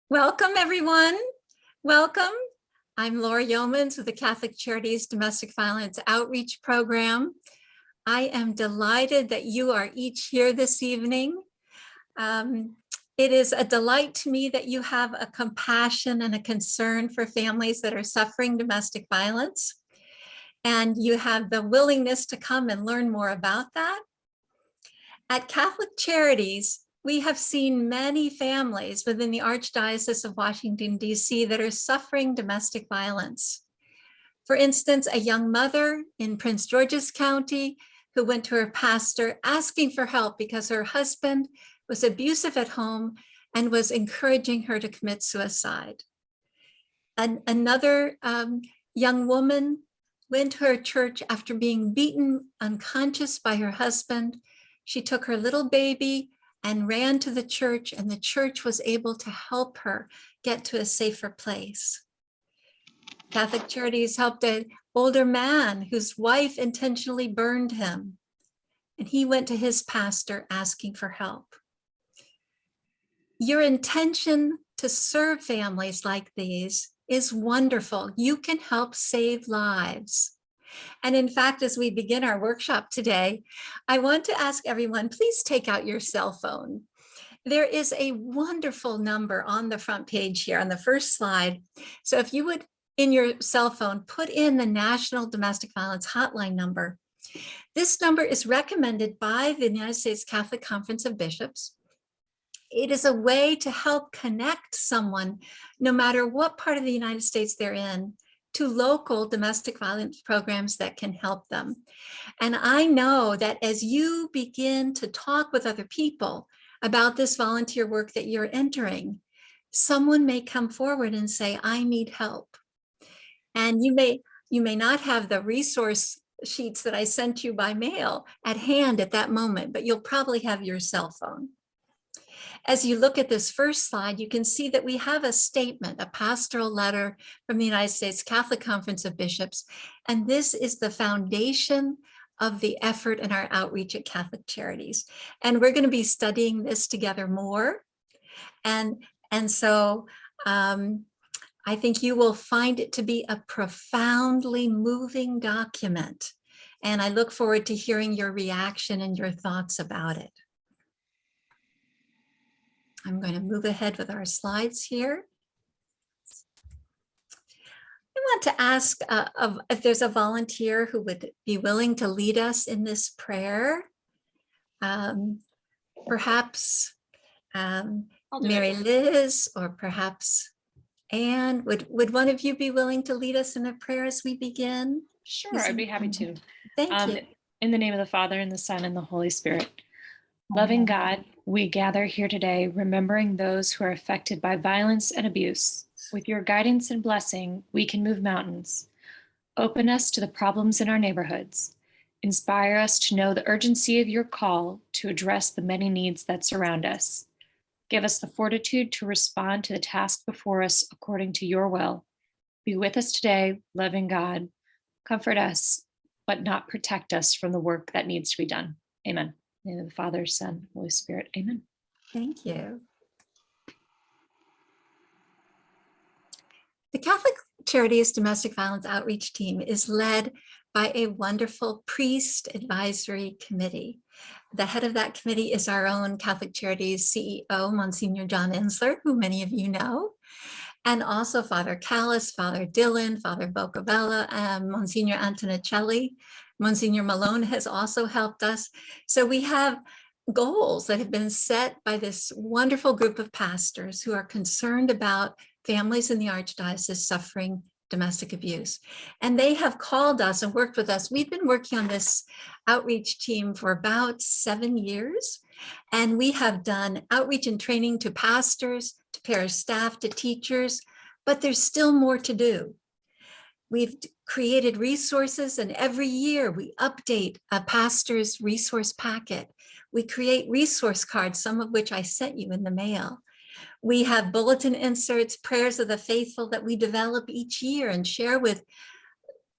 Welcome, everyone. Welcome. I'm Laura Yeomans with the Catholic Charities Domestic Violence Outreach Program. I am delighted that you are each here this evening. It is a delight to me that you have a compassion and a concern for families that are suffering domestic violence, and you have the willingness to come and learn more about that. At Catholic Charities, we have seen many families within the Archdiocese of Washington, D.C. that are suffering domestic violence. For instance, a young mother in Prince George's County who went to her pastor asking for help because her husband was abusive at home and was encouraging her to commit suicide. Another young woman went to her church after being beaten unconscious by her husband. She took her little baby and ran to the church, and the church was able to help her get to a safer place. Catholic Charities helped an older man whose wife intentionally burned him, and he went to his pastor asking for help. Your intention to serve families like these is wonderful. You can help save lives. And in fact, as we begin our workshop today, I want to ask everyone, please take out your cell phone. There is a wonderful number on the front page here on the first slide. So if you would, in your cell phone, put in the National Domestic Violence Hotline number. This number is recommended by the United States Catholic Conference of Bishops. It is a way to help connect someone, no matter what part of the United States they're in, to local domestic violence programs that can help them. And I know that as you begin to talk with other people about this volunteer work that you're entering, someone may come forward and say, I need help. And you may not have the resource sheets that I sent you by mail at hand at that moment, but you'll probably have your cell phone. As you look at this first slide, you can see that we have a statement, a pastoral letter from the United States Catholic Conference of Bishops, and this is the foundation of the effort in our outreach at Catholic Charities. And we're going to be studying this together more. And so I think you will find it to be a profoundly moving document. And I look forward to hearing your reaction and your thoughts about it. I'm going to move ahead with our slides here. I want to ask if there's a volunteer who would be willing to lead us in this prayer. Perhaps Mary Liz, or perhaps Anne. Would one of you be willing to lead us in a prayer as we begin? Sure, I'd be happy to. Thank you. In the name of the Father, and the Son, and the Holy Spirit. Loving God, we gather here today remembering those who are affected by violence and abuse. With your guidance and blessing, we can move mountains. Open us to the problems in our neighborhoods. Inspire us to know the urgency of your call to address the many needs that surround us. Give us the fortitude to respond to the task before us according to your will. Be with us today, loving God. Comfort us, but not protect us from the work that needs to be done. Amen. In the name of the Father, Son, Holy Spirit. Amen. Thank you. The Catholic Charities Domestic Violence Outreach Team is led by a wonderful priest advisory committee. The head of that committee is our own Catholic Charities CEO, Monsignor John Ensler, who many of you know, and also Father Callis, Father Dillon, Father Boccabella, and Monsignor Antonicelli. Monsignor Malone has also helped us. So we have goals that have been set by this wonderful group of pastors who are concerned about families in the Archdiocese suffering domestic abuse. And they have called us and worked with us. We've been working on this outreach team for about 7 years. And we have done outreach and training to pastors, to parish staff, to teachers, but there's still more to do. We've created resources, and every year we update a pastor's resource packet. We create resource cards, some of which I sent you in the mail. We have bulletin inserts, prayers of the faithful that we develop each year and share with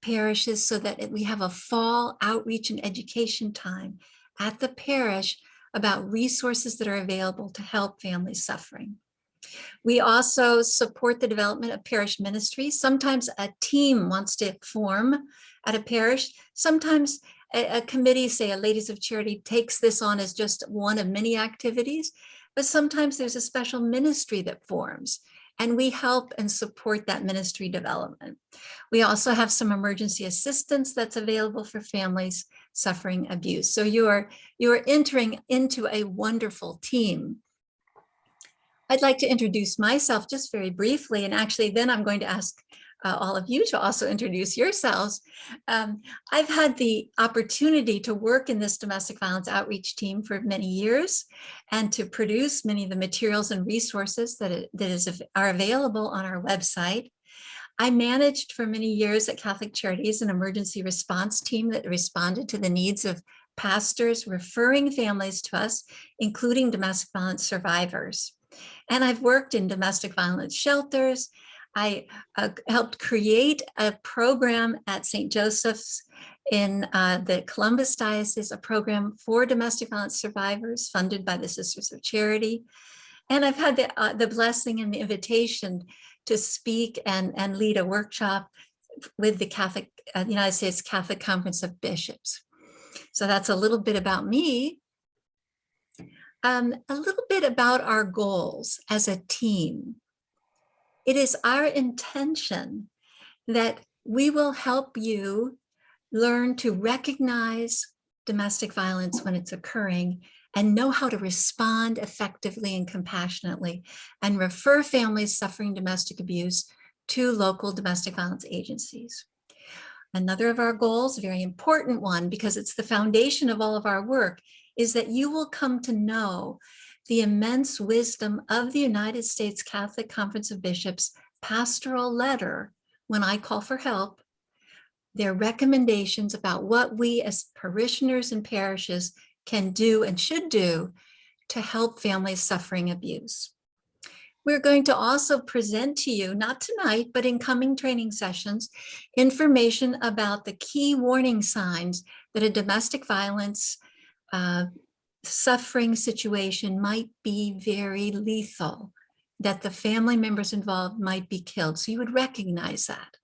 parishes so that we have a fall outreach and education time at the parish about resources that are available to help families suffering. We also support the development of parish ministries. Sometimes a team wants to form at a parish. Sometimes a committee, say a Ladies of Charity, takes this on as just one of many activities, but sometimes there's a special ministry that forms, and we help and support that ministry development. We also have some emergency assistance that's available for families suffering abuse. So you are entering into a wonderful team. I'd like to introduce myself just very briefly, and actually then I'm going to ask all of you to also introduce yourselves. I've had the opportunity to work in this domestic violence outreach team for many years and to produce many of the materials and resources that are available on our website. I managed for many years at Catholic Charities an emergency response team that responded to the needs of pastors referring families to us, including domestic violence survivors. And I've worked in domestic violence shelters. I helped create a program at St. Joseph's in the Columbus Diocese, a program for domestic violence survivors funded by the Sisters of Charity. And I've had the blessing and the invitation to speak and lead a workshop with the United States Catholic Conference of Bishops. So that's a little bit about me. A little bit about our goals as a team. It is our intention that we will help you learn to recognize domestic violence when it's occurring and know how to respond effectively and compassionately and refer families suffering domestic abuse to local domestic violence agencies. Another of our goals, a very important one, because it's the foundation of all of our work, is that you will come to know the immense wisdom of the United States Catholic Conference of Bishops Pastoral Letter when I call for help, their recommendations about what we as parishioners and parishes can do and should do to help families suffering abuse. We're going to also present to you, not tonight, but in coming training sessions, information about the key warning signs that a domestic violence suffering situation might be very lethal, that the family members involved might be killed. So you would recognize that.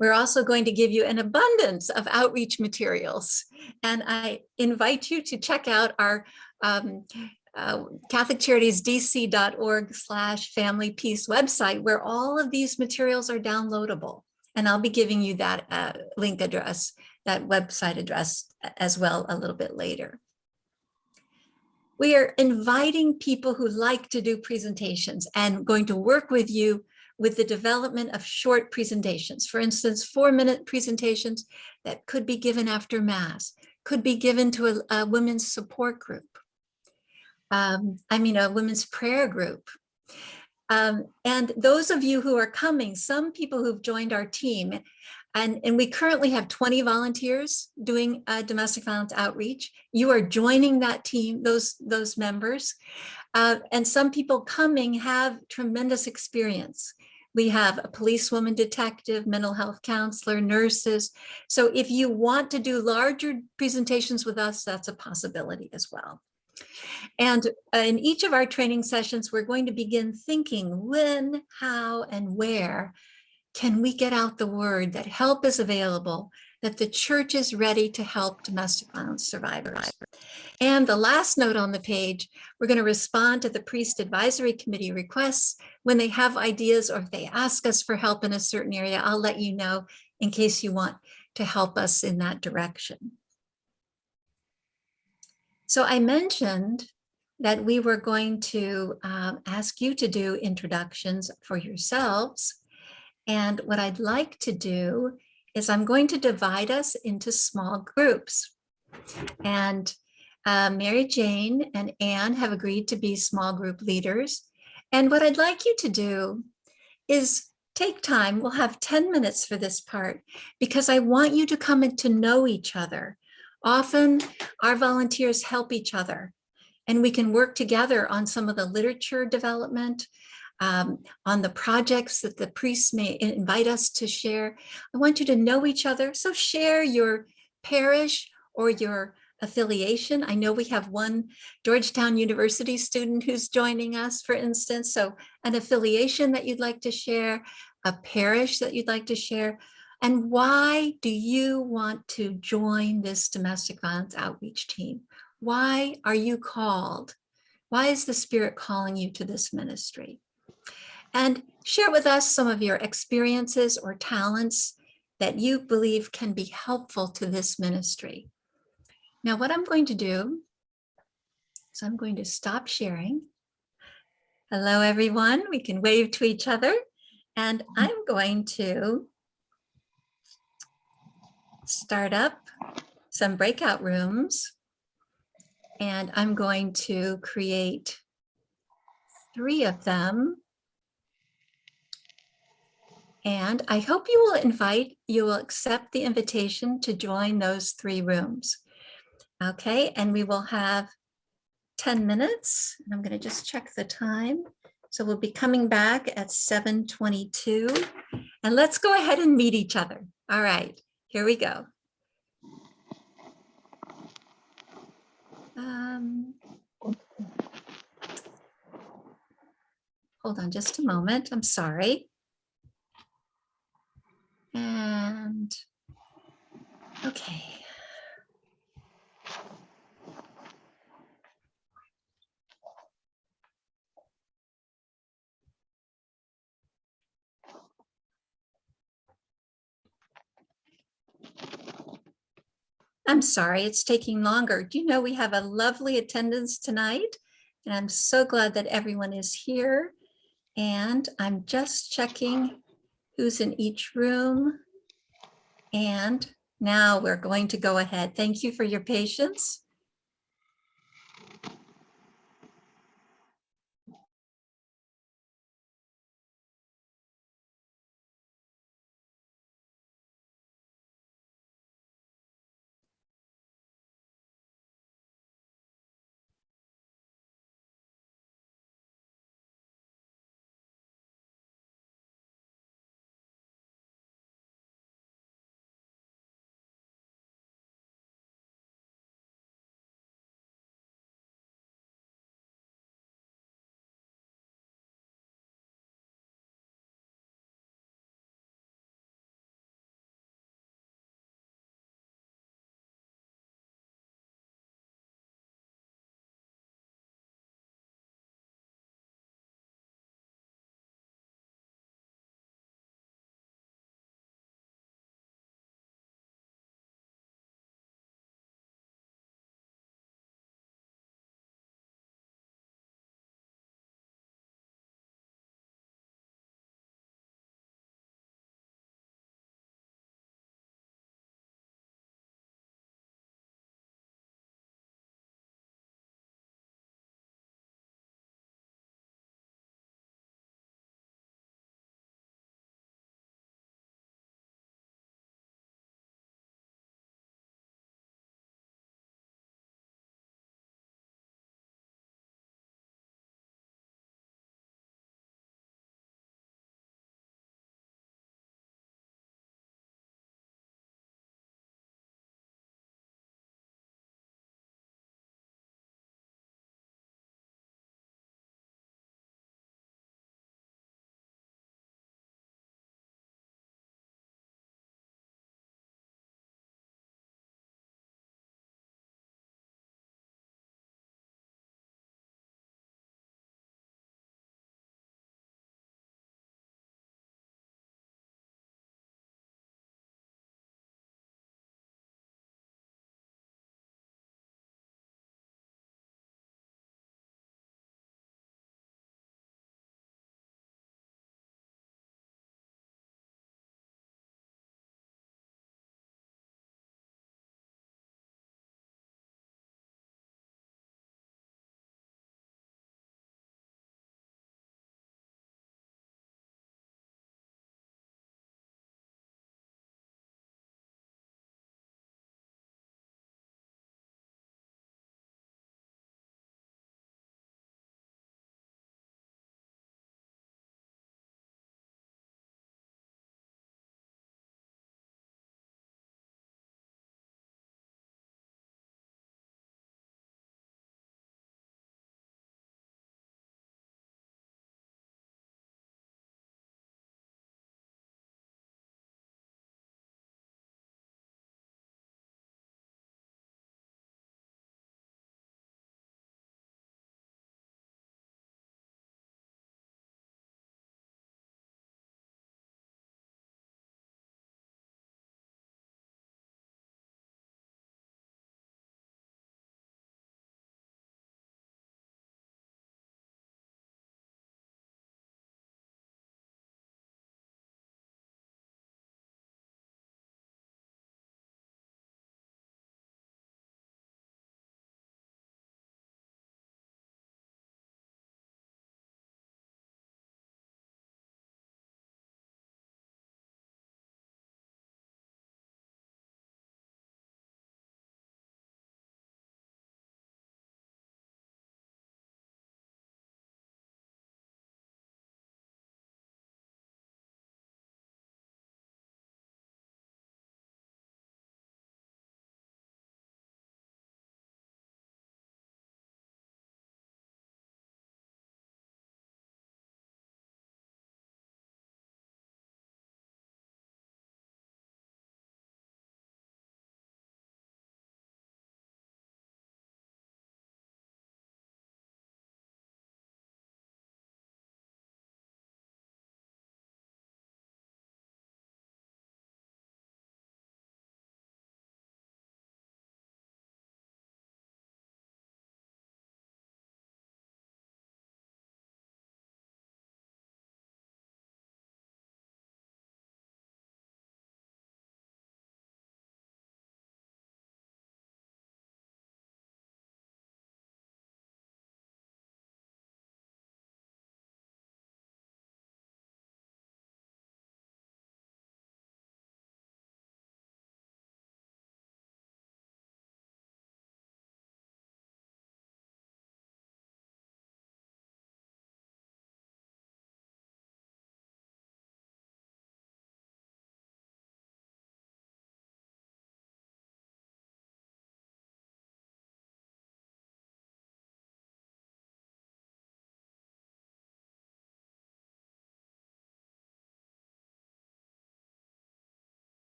We're also going to give you an abundance of outreach materials. And I invite you to check out our CatholicCharitiesDC.org/Family Peace website, where all of these materials are downloadable. And I'll be giving you that link address, that website address as well a little bit later. We are inviting people who like to do presentations and going to work with you with the development of short presentations. For instance, 4-minute presentations that could be given after Mass, could be given to a women's support group. A women's prayer group. And those of you who are coming, some people who've joined our team, and we currently have 20 volunteers doing domestic violence outreach. You are joining that team, those members. And some people coming have tremendous experience. We have a policewoman detective, mental health counselor, nurses. So if you want to do larger presentations with us, that's a possibility as well. And in each of our training sessions, we're going to begin thinking when, how, and where can we get out the word that help is available, that the church is ready to help domestic violence survivors. And the last note on the page, we're going to respond to the priest advisory committee requests when they have ideas or if they ask us for help in a certain area. I'll let you know in case you want to help us in that direction. So I mentioned that we were going to ask you to do introductions for yourselves. And what I'd like to do is I'm going to divide us into small groups. And Mary Jane and Anne have agreed to be small group leaders. And what I'd like you to do is take time. We'll have 10 minutes for this part because I want you to come in to know each other. Often our volunteers help each other and we can work together on some of the literature development, on the projects that the priests may invite us to share. I want you to know each other. So share your parish or your affiliation. I know we have one Georgetown University student who's joining us, for instance. So an affiliation that you'd like to share, a parish that you'd like to share, and why do you want to join this domestic violence outreach team? Why are you called? Why is the Spirit calling you to this ministry? And share with us some of your experiences or talents that you believe can be helpful to this ministry. Now, what I'm going to do is I'm going to stop sharing. Hello, everyone. We can wave to each other. And I'm going to start up some breakout rooms. And I'm going to create 3 of them. And I hope you will accept the invitation to join those 3 rooms. Okay, and we will have 10 minutes. And I'm going to just check the time. So we'll be coming back at 7:22. And let's go ahead and meet each other. All right, here we go. Hold on just a moment. I'm sorry. And okay. I'm sorry, it's taking longer. Do you know we have a lovely attendance tonight? And I'm so glad that everyone is here. And I'm just checking who's in each room. And now we're going to go ahead. Thank you for your patience.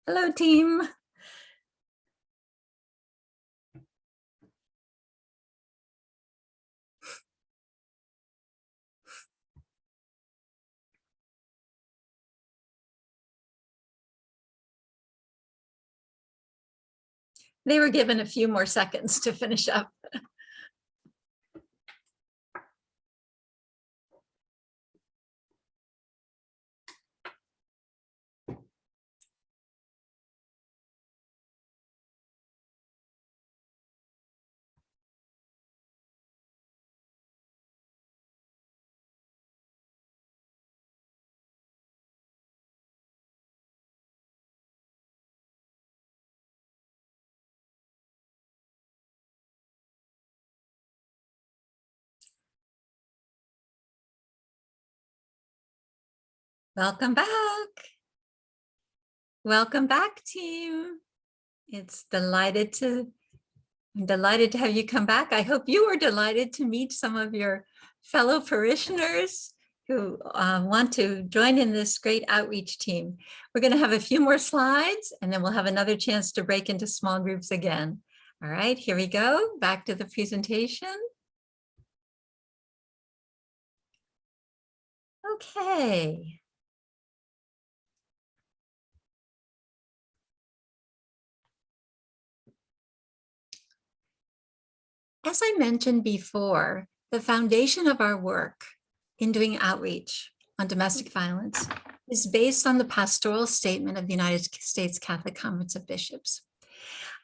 Hello, team. They were given a few more seconds to finish up. Welcome back. Welcome back, team. I'm delighted to have you come back. I hope you are delighted to meet some of your fellow parishioners who want to join in this great outreach team. We're going to have a few more slides, and then we'll have another chance to break into small groups again. All right, here we go. Back to the presentation. Okay. As I mentioned before, the foundation of our work in doing outreach on domestic violence is based on the pastoral statement of the United States Catholic Conference of Bishops.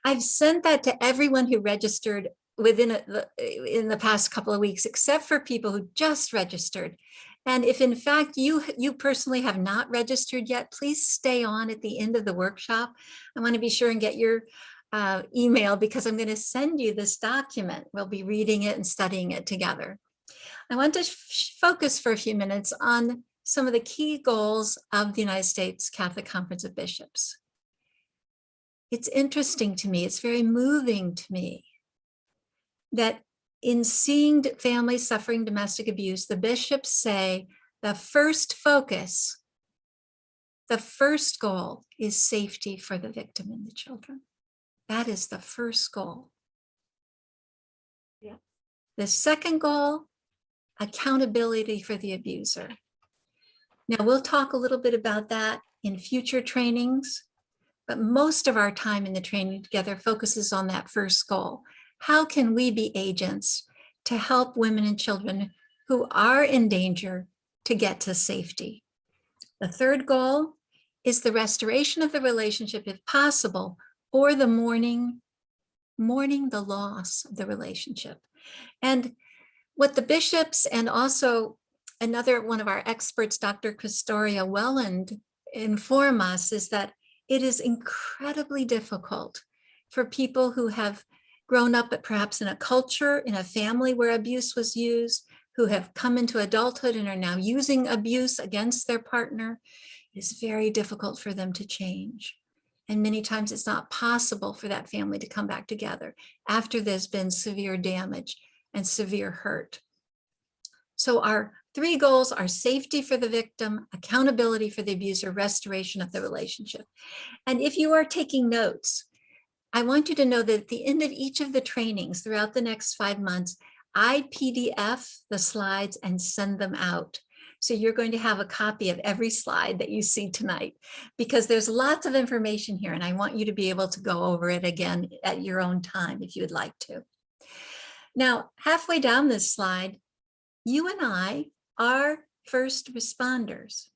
I've sent that to everyone who registered in the past couple of weeks, except for people who just registered. And if in fact you personally have not registered yet, please stay on at the end of the workshop. I want to be sure and get your email, because I'm going to send you this document. We'll be reading it and studying it together. I want to focus for a few minutes on some of the key goals of the United States Catholic Conference of Bishops. It's interesting to me, it's very moving to me that in seeing families suffering domestic abuse, the bishops say the first focus, the first goal is safety for the victim and the children. That is the first goal. Yeah. The second goal, accountability for the abuser. Now, we'll talk a little bit about that in future trainings, but most of our time in the training together focuses on that first goal. How can we be agents to help women and children who are in danger to get to safety? The third goal is the restoration of the relationship if possible, or the mourning the loss of the relationship. And what the bishops and also another one of our experts, Dr. Castoria Welland, inform us is that it is incredibly difficult for people who have grown up perhaps in a culture, in a family where abuse was used, who have come into adulthood and are now using abuse against their partner. It is very difficult for them to change. And many times it's not possible for that family to come back together after there's been severe damage and severe hurt. So our three goals are safety for the victim, accountability for the abuser, restoration of the relationship. And if you are taking notes, I want you to know that at the end of each of the trainings throughout the next 5 months, I PDF the slides and send them out. So you're going to have a copy of every slide that you see tonight, because there's lots of information here and I want you to be able to go over it again at your own time if you would like to. Now, halfway down this slide, you and I are first responders.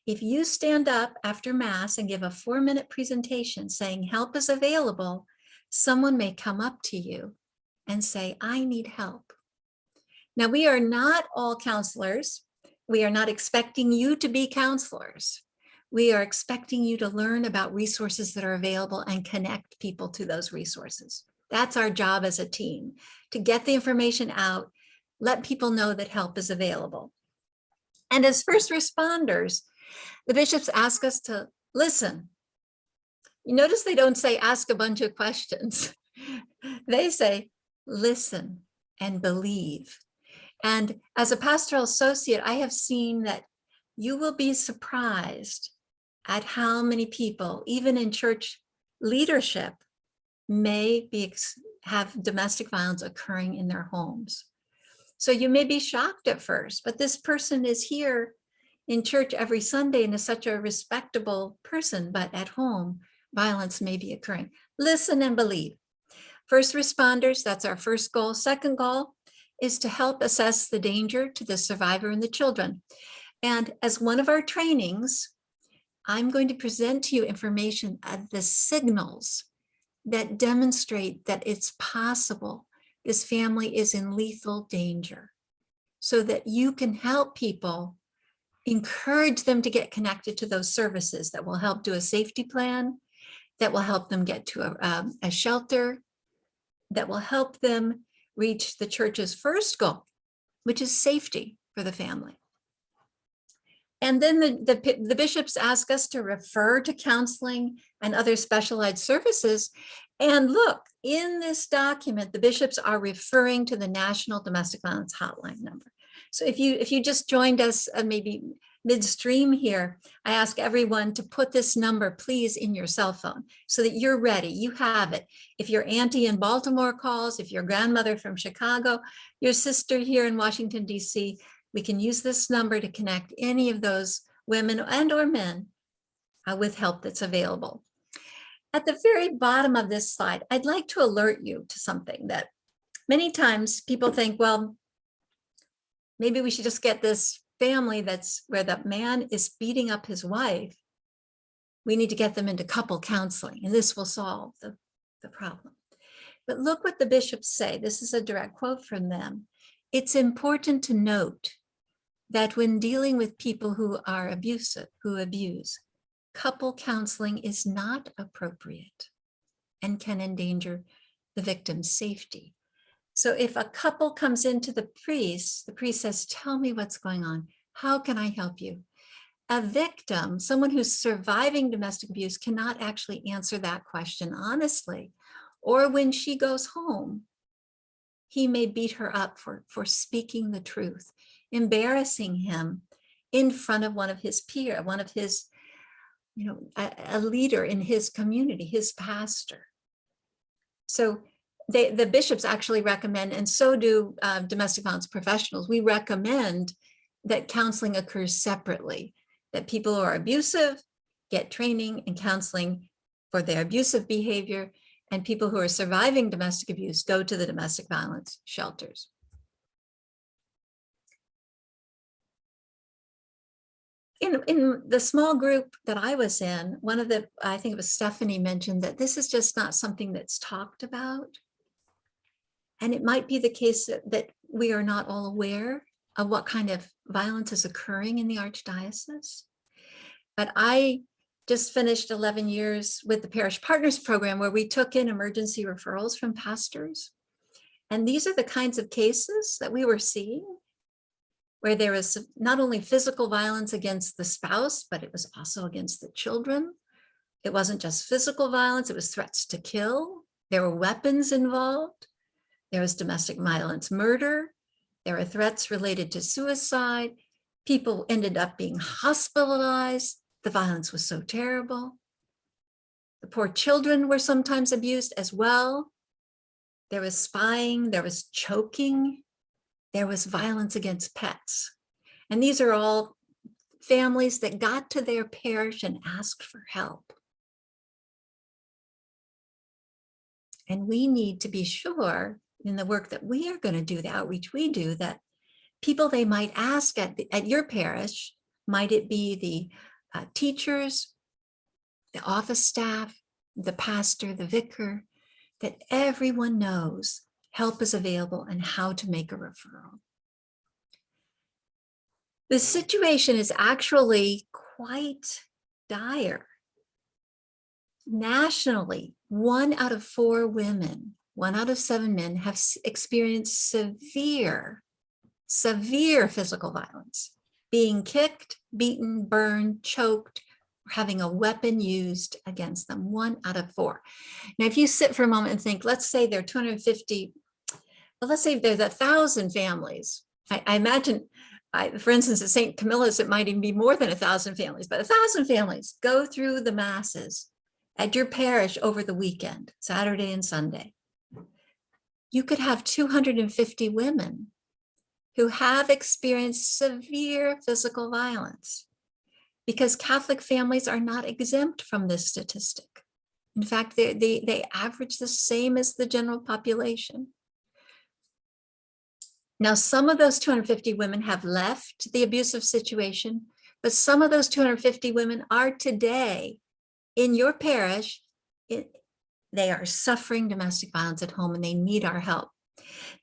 If you stand up after Mass and give a 4-minute presentation saying help is available, someone may come up to you and say, I need help. Now, we are not all counselors. We are not expecting you to be counselors. We are expecting you to learn about resources that are available and connect people to those resources. That's our job as a team, to get the information out, let people know that help is available. And as first responders, the bishops ask us to listen. You notice they don't say ask a bunch of questions. They say listen and believe. And as a pastoral associate, I have seen that you will be surprised at how many people, even in church leadership, may have domestic violence occurring in their homes. So you may be shocked at first, but this person is here in church every Sunday and is such a respectable person, but at home, violence may be occurring. Listen and believe. First responders, that's our first goal. Second goal is to help assess the danger to the survivor and the children. And as one of our trainings, I'm going to present to you information of the signals that demonstrate that it's possible this family is in lethal danger, so that you can help people, encourage them to get connected to those services that will help do a safety plan, that will help them get to a shelter, that will help them reach the church's first goal, which is safety for the family. And then the bishops ask us to refer to counseling and other specialized services. And look, in this document, the bishops are referring to the National Domestic Violence Hotline number. So if you just joined us maybe midstream here, I ask everyone to put this number, please, in your cell phone so that you're ready, you have it. If your auntie in Baltimore calls, if your grandmother from Chicago, your sister here in Washington, D.C., we can use this number to connect any of those women and or men with help that's available. At the very bottom of this slide, I'd like to alert you to something that many times people think, well, maybe we should just get this family that's where the man is beating up his wife. We need to get them into couple counseling, and this will solve the problem. But look what the bishops say. This is a direct quote from them. It's important to note that when dealing with people who are abusive, who abuse, couple counseling is not appropriate and can endanger the victim's safety. So if a couple comes into the priest says, tell me what's going on. How can I help you? A victim, someone who's surviving domestic abuse, cannot actually answer that question honestly. Or when she goes home, he may beat her up for speaking the truth, embarrassing him in front of one of his peers, one of his, a leader in his community, his pastor. So the bishops actually recommend, and so do domestic violence professionals, we recommend that counseling occurs separately, that people who are abusive get training and counseling for their abusive behavior, and people who are surviving domestic abuse go to the domestic violence shelters. In the small group that I was in, I think it was Stephanie mentioned that this is just not something that's talked about. And it might be the case that we are not all aware of what kind of violence is occurring in the Archdiocese. But I just finished 11 years with the Parish Partners Program, where we took in emergency referrals from pastors. And these are the kinds of cases that we were seeing, where there was not only physical violence against the spouse, but it was also against the children. It wasn't just physical violence, it was threats to kill. There were weapons involved. There was domestic violence murder. There were threats related to suicide. People ended up being hospitalized. The violence was so terrible. The poor children were sometimes abused as well. There was spying, there was choking, there was violence against pets. And these are all families that got to their parish and asked for help. And we need to be sure in the work that we are going to do, the outreach we do, that people they might ask at your parish, might it be the teachers, the office staff, the pastor, the vicar, that everyone knows help is available and how to make a referral. The situation is actually quite dire. Nationally, 1 out of 4 women, 1 out of 7 men have experienced severe physical violence, being kicked, beaten, burned, choked, or having a weapon used against them. 1 out of 4. Now, if you sit for a moment and think, let's say there are 250, well, let's say there's 1,000 families. I imagine For instance, at St. Camilla's, it might even be more than 1,000 families, but 1,000 families go through the masses at your parish over the weekend, Saturday and Sunday. You could have 250 women who have experienced severe physical violence, because Catholic families are not exempt from this statistic. In fact, they average the same as the general population. Now, some of those 250 women have left the abusive situation, but some of those 250 women are today in your parish. They are suffering domestic violence at home and they need our help.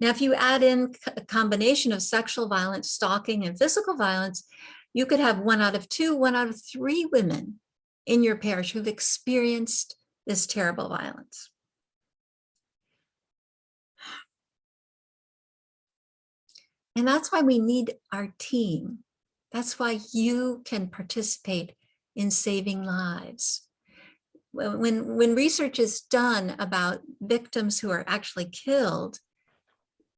Now, if you add in a combination of sexual violence, stalking, and physical violence, you could have 1 out of 2, 1 out of 3 women in your parish who've experienced this terrible violence. And that's why we need our team. That's why you can participate in saving lives. When research is done about victims who are actually killed,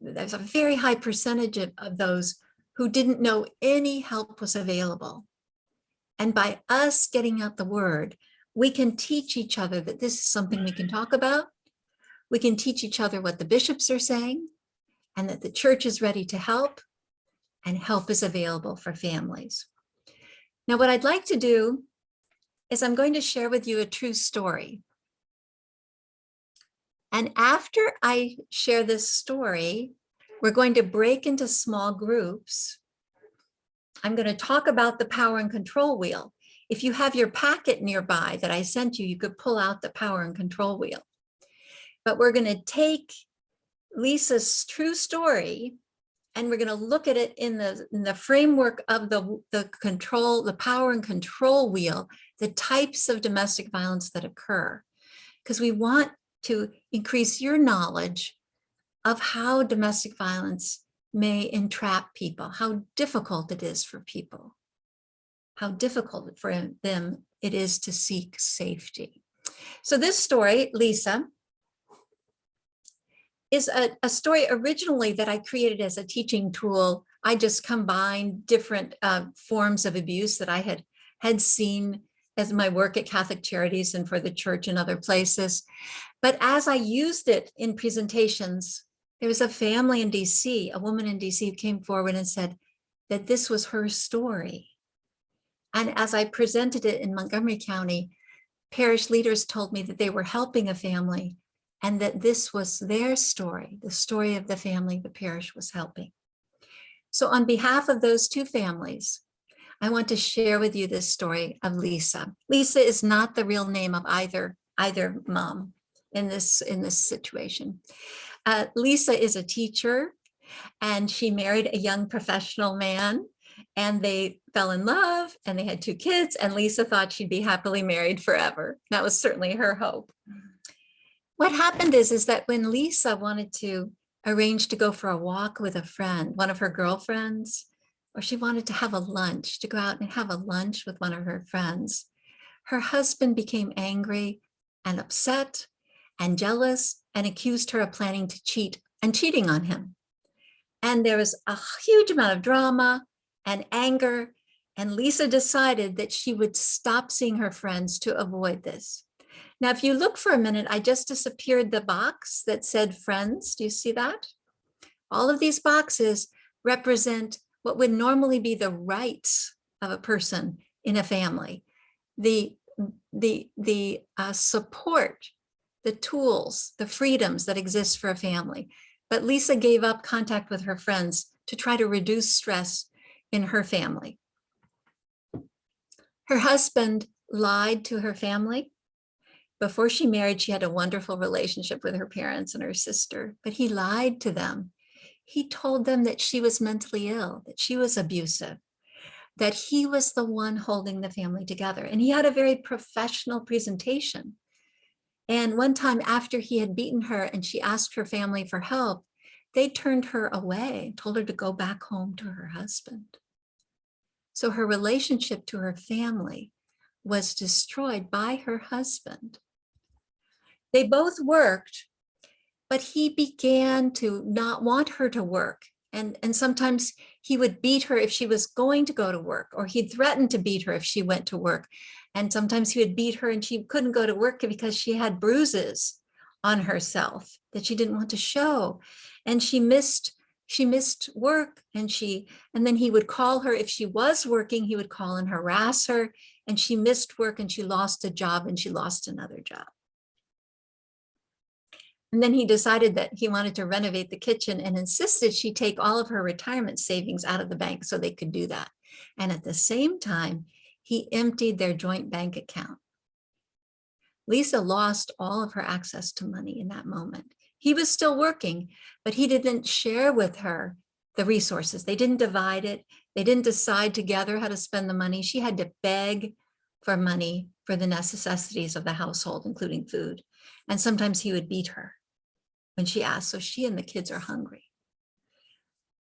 there's a very high percentage of those who didn't know any help was available. And by us getting out the word, we can teach each other that this is something we can talk about. We can teach each other what the bishops are saying, and that the church is ready to help, and help is available for families. Now, what I'd like to do is I'm going to share with you a true story. And after I share this story, we're going to break into small groups. I'm going to talk about the power and control wheel. If you have your packet nearby that I sent you, you could pull out the power and control wheel. But we're going to take Lisa's true story and we're going to look at it in the framework of the power and control wheel, the types of domestic violence that occur, because we want to increase your knowledge of how domestic violence may entrap people, how difficult it is for people, how difficult for them it is to seek safety. So this story, Lisa, is a story originally that I created as a teaching tool. I just combined different forms of abuse that I had seen as my work at Catholic Charities and for the church and other places. But as I used it in presentations, there was a family in DC, a woman in DC who came forward and said that this was her story. And as I presented it in Montgomery County, parish leaders told me that they were helping a family and that this was their story, the story of the family the parish was helping. So on behalf of those 2 families, I want to share with you this story of Lisa. Lisa is not the real name of either mom in this situation. Lisa is a teacher, and she married a young professional man, and they fell in love, and they had 2 kids, and Lisa thought she'd be happily married forever. That was certainly her hope. What happened is that when Lisa wanted to arrange to go for a walk with a friend, one of her girlfriends, or she wanted to have a lunch, to go out and have a lunch with one of her friends, her husband became angry and upset and jealous and accused her of planning to cheat and cheating on him. And there was a huge amount of drama and anger, and Lisa decided that she would stop seeing her friends to avoid this. Now, if you look for a minute, I just disappeared the box that said friends. Do you see that? All of these boxes represent what would normally be the rights of a person in a family, the support, the tools, the freedoms that exist for a family. But Lisa gave up contact with her friends to try to reduce stress in her family. Her husband lied to her family. Before she married, she had a wonderful relationship with her parents and her sister, but he lied to them. He told them that she was mentally ill, that she was abusive, that he was the one holding the family together. And he had a very professional presentation. And one time after he had beaten her and she asked her family for help, they turned her away, told her to go back home to her husband. So her relationship to her family was destroyed by her husband. They both worked, but he began to not want her to work. And sometimes He would beat her if she was going to go to work, or he'd threatened to beat her if she went to work. And sometimes he would beat her and she couldn't go to work because she had bruises on herself that she didn't want to show. And she missed work, and then he would call her if she was working. He would call and harass her, and she missed work and she lost a job and she lost another job. And then he decided that he wanted to renovate the kitchen and insisted she take all of her retirement savings out of the bank so they could do that. And at the same time, he emptied their joint bank account. Lisa lost all of her access to money in that moment. He was still working, but he didn't share with her the resources. They didn't divide it. They didn't decide together how to spend the money. She had to beg for money for the necessities of the household, including food. And sometimes he would beat her when she asked, so she and the kids are hungry.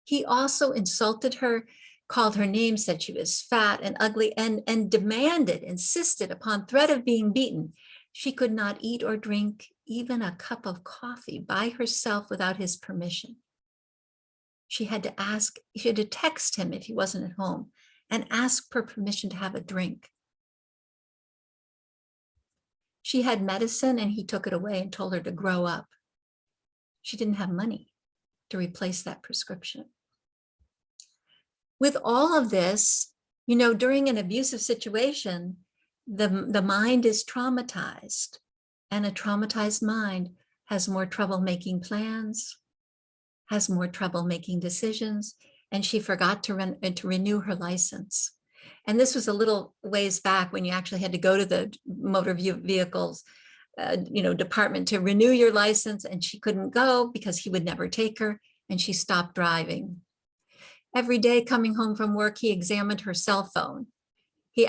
He also insulted her, called her names, said she was fat and ugly, and insisted upon threat of being beaten. She could not eat or drink even a cup of coffee by herself without his permission. She had to text him if he wasn't at home and ask for permission to have a drink. She had medicine and he took it away and told her to grow up. She didn't have money to replace that prescription. With all of this, during an abusive situation, the mind is traumatized, and a traumatized mind has more trouble making plans, has more trouble making decisions, and she forgot to renew her license. And this was a little ways back when you actually had to go to the motor vehicles department to renew your license, and she couldn't go because he would never take her, and she stopped driving. Every day coming home from work, he examined her cell phone. He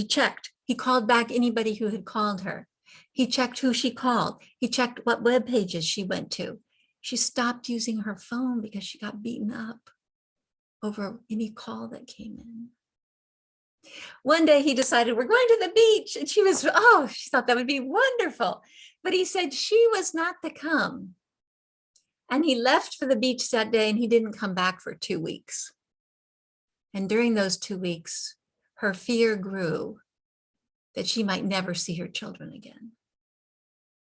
checked, he called back anybody who had called her. He checked who she called. He checked what web pages she went to. She stopped using her phone because she got beaten up over any call that came in. One day he decided, we're going to the beach. And she thought that would be wonderful. But he said she was not to come. And he left for the beach that day, and he didn't come back for 2 weeks. And during those 2 weeks, her fear grew that she might never see her children again.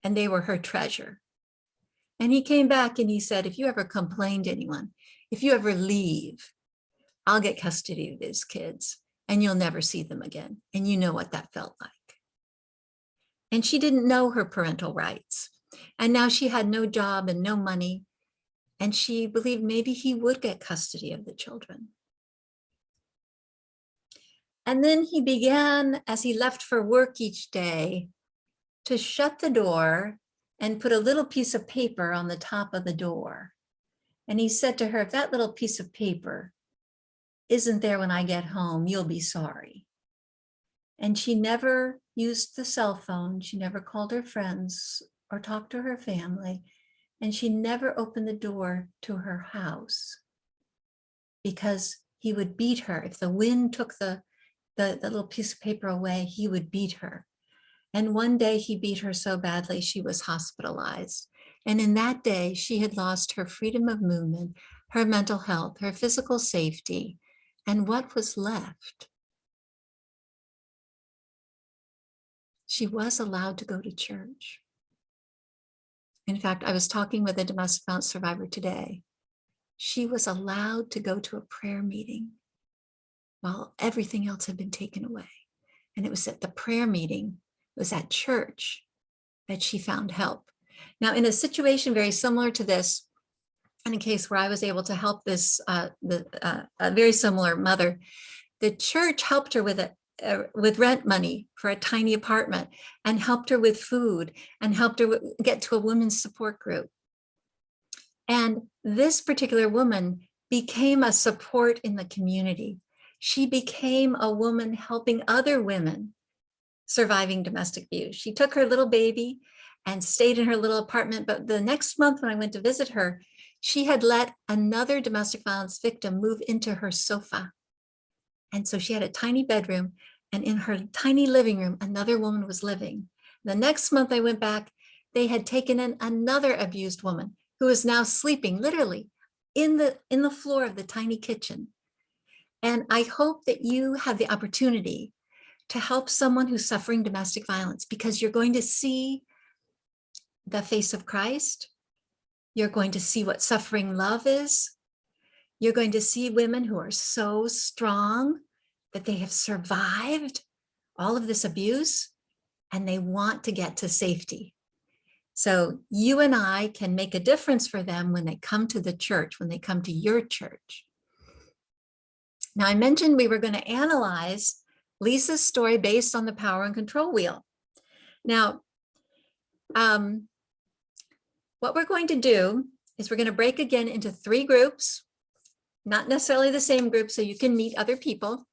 And they were her treasure. And he came back and he said, if you ever complain to anyone, if you ever leave, I'll get custody of these kids and you'll never see them again. And you know what that felt like. And she didn't know her parental rights. And now she had no job and no money. And she believed maybe he would get custody of the children. And then he began, as he left for work each day, to shut the door and put a little piece of paper on the top of the door. And he said to her, if that little piece of paper isn't there when I get home, you'll be sorry. And she never used the cell phone. She never called her friends or talked to her family. And she never opened the door to her house because he would beat her. If the wind took the little piece of paper away, he would beat her. And one day he beat her so badly, she was hospitalized. And in that day, she had lost her freedom of movement, her mental health, her physical safety. And what was left? She was allowed to go to church. In fact, I was talking with a domestic violence survivor today. She was allowed to go to a prayer meeting while everything else had been taken away. And it was at the prayer meeting, it was at church, that she found help. Now, in a situation very similar to this, in a case where I was able to help this a very similar mother, the church helped her with rent money for a tiny apartment, and helped her with food, and helped her get to a women's support group. And this particular woman became a support in the community. She became a woman helping other women surviving domestic abuse. She took her little baby and stayed in her little apartment. But the next month when I went to visit her, she had let another domestic violence victim move into her sofa. And so she had a tiny bedroom, and in her tiny living room, another woman was living. The next month I went back, they had taken in another abused woman who is now sleeping literally in the floor of the tiny kitchen. And I hope that you have the opportunity to help someone who's suffering domestic violence, because you're going to see the face of Christ. You're going to see what suffering love is. You're going to see women who are so strong that they have survived all of this abuse and they want to get to safety. So you and I can make a difference for them when they come to the church, when they come to your church. Now, I mentioned we were going to analyze Lisa's story based on the power and control wheel. Now, what we're going to do is we're going to break again into 3 groups, not necessarily the same group, so you can meet other people.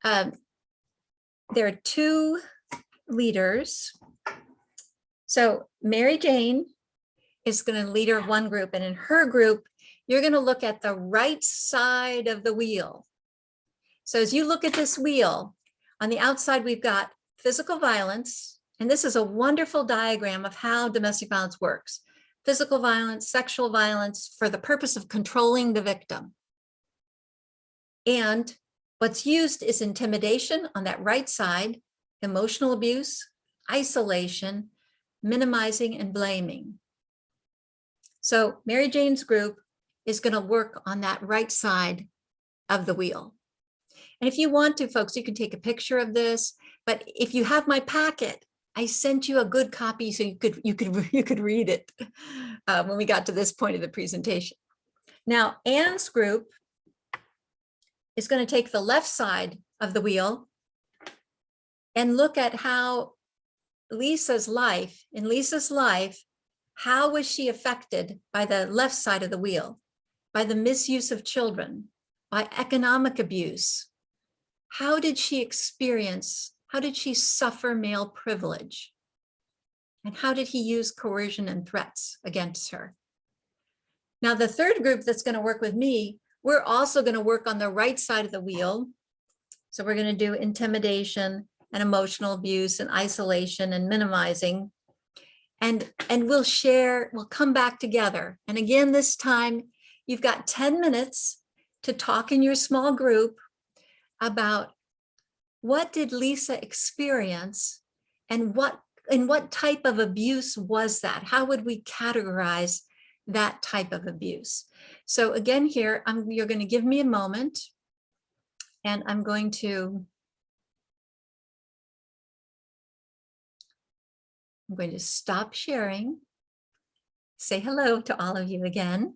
There are 2 leaders. So Mary Jane is going to lead her one group, and in her group, you're going to look at the right side of the wheel. So as you look at this wheel, on the outside, we've got physical violence, and this is a wonderful diagram of how domestic violence works. Physical violence, sexual violence for the purpose of controlling the victim. And what's used is intimidation on that right side, emotional abuse, isolation, minimizing, and blaming. So Mary Jane's group is going to work on that right side of the wheel. And if you want to, folks, you can take a picture of this. But if you have my packet, I sent you a good copy so you could read it when we got to this point of the presentation. Now, Anne's group is going to take the left side of the wheel and look at how in Lisa's life, how was she affected by the left side of the wheel, by the misuse of children, by economic abuse? How did she suffer male privilege? And how did he use coercion and threats against her? Now, the third group that's going to work with me, we're also going to work on the right side of the wheel. So we're going to do intimidation and emotional abuse and isolation and minimizing. And we'll come back together. And again, this time, you've got 10 minutes to talk in your small group about what did Lisa experience and what type of abuse was that? How would we categorize that type of abuse? So again, here, you're going to give me a moment, and I'm going to stop sharing, say hello to all of you again.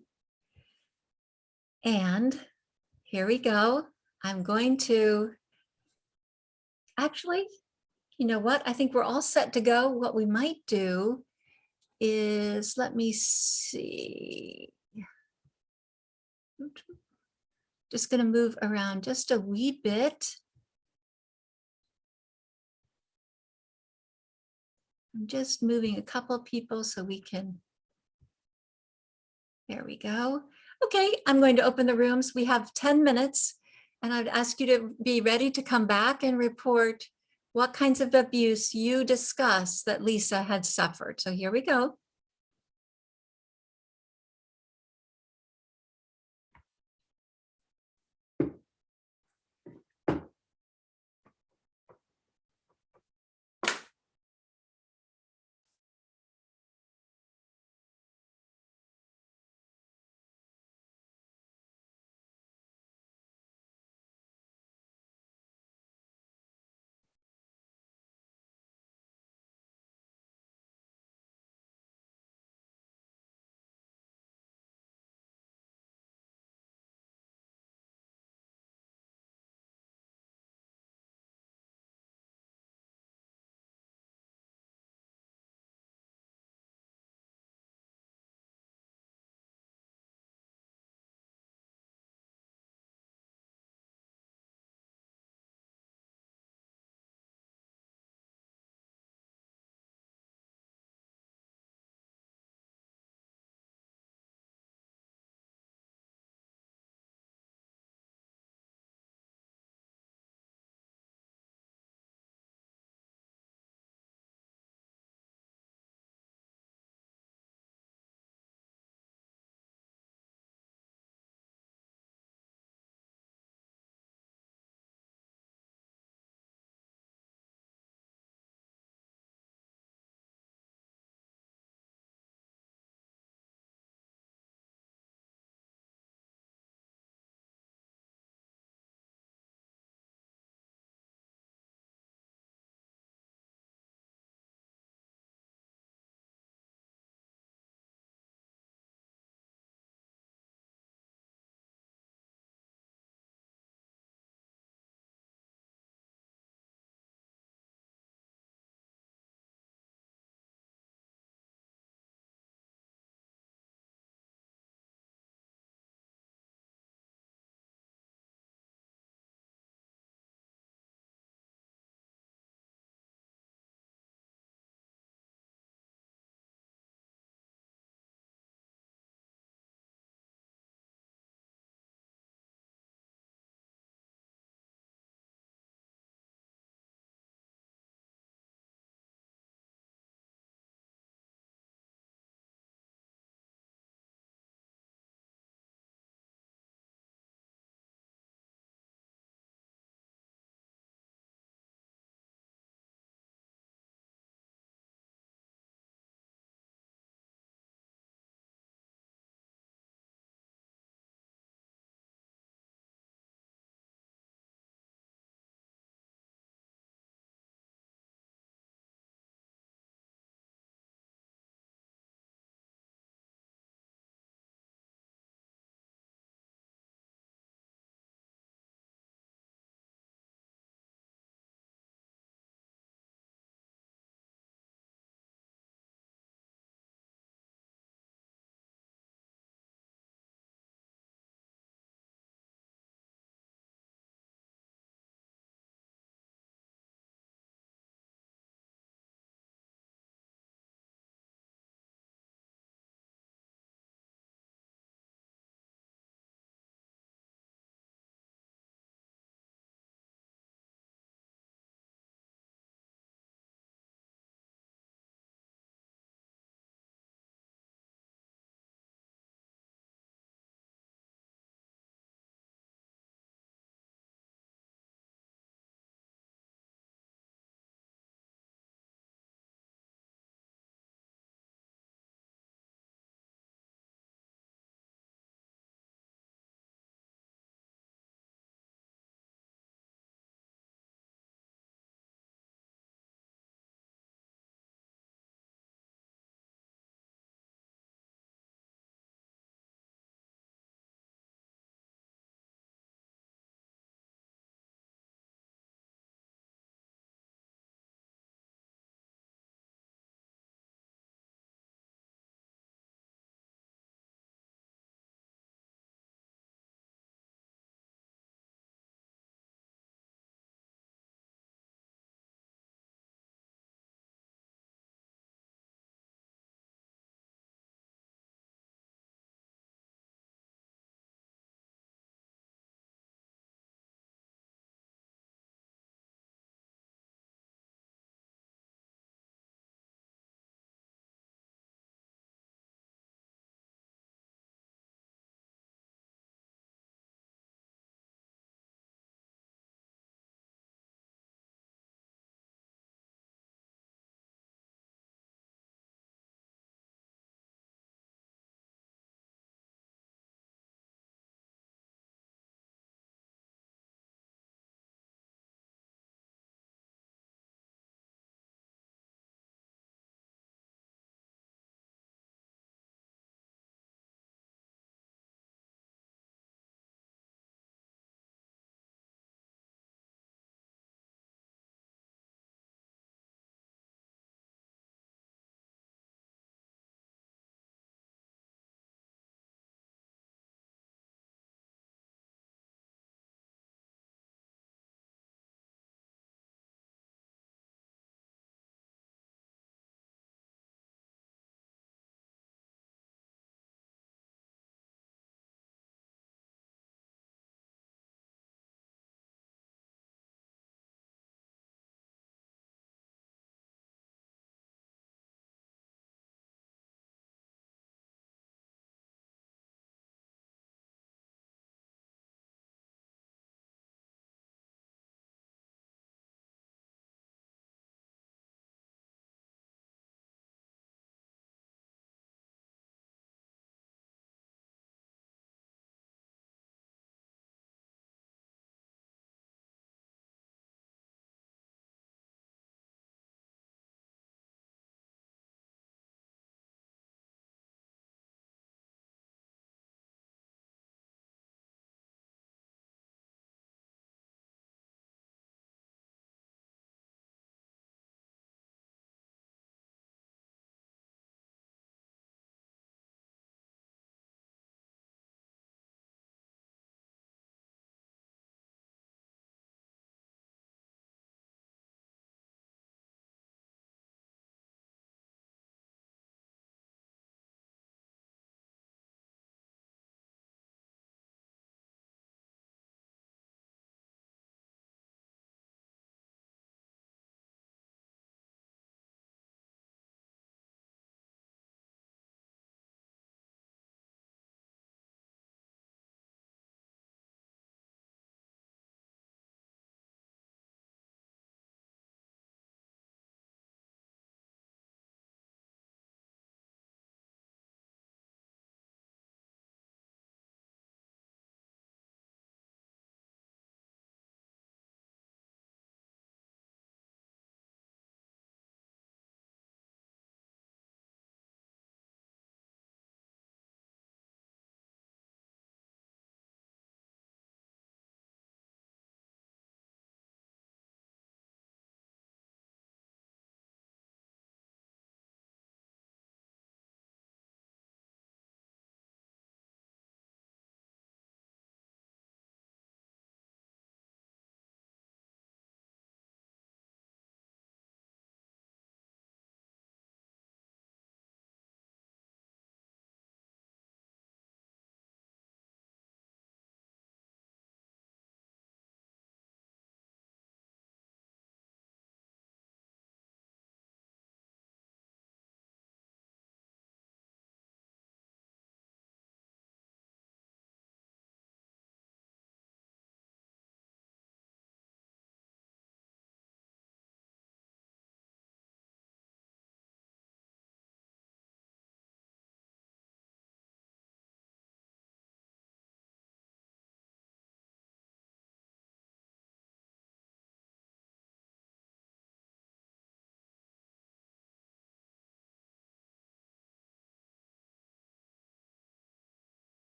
And here we go. I'm going to, actually, you know what? I think we're all set to go. What we might do is, let me see. Just going to move around just a wee bit. I'm just moving a couple of people so we can, there we go. Okay, I'm going to open the rooms. We have 10 minutes, and I'd ask you to be ready to come back and report what kinds of abuse you discuss that Lisa had suffered. So here we go.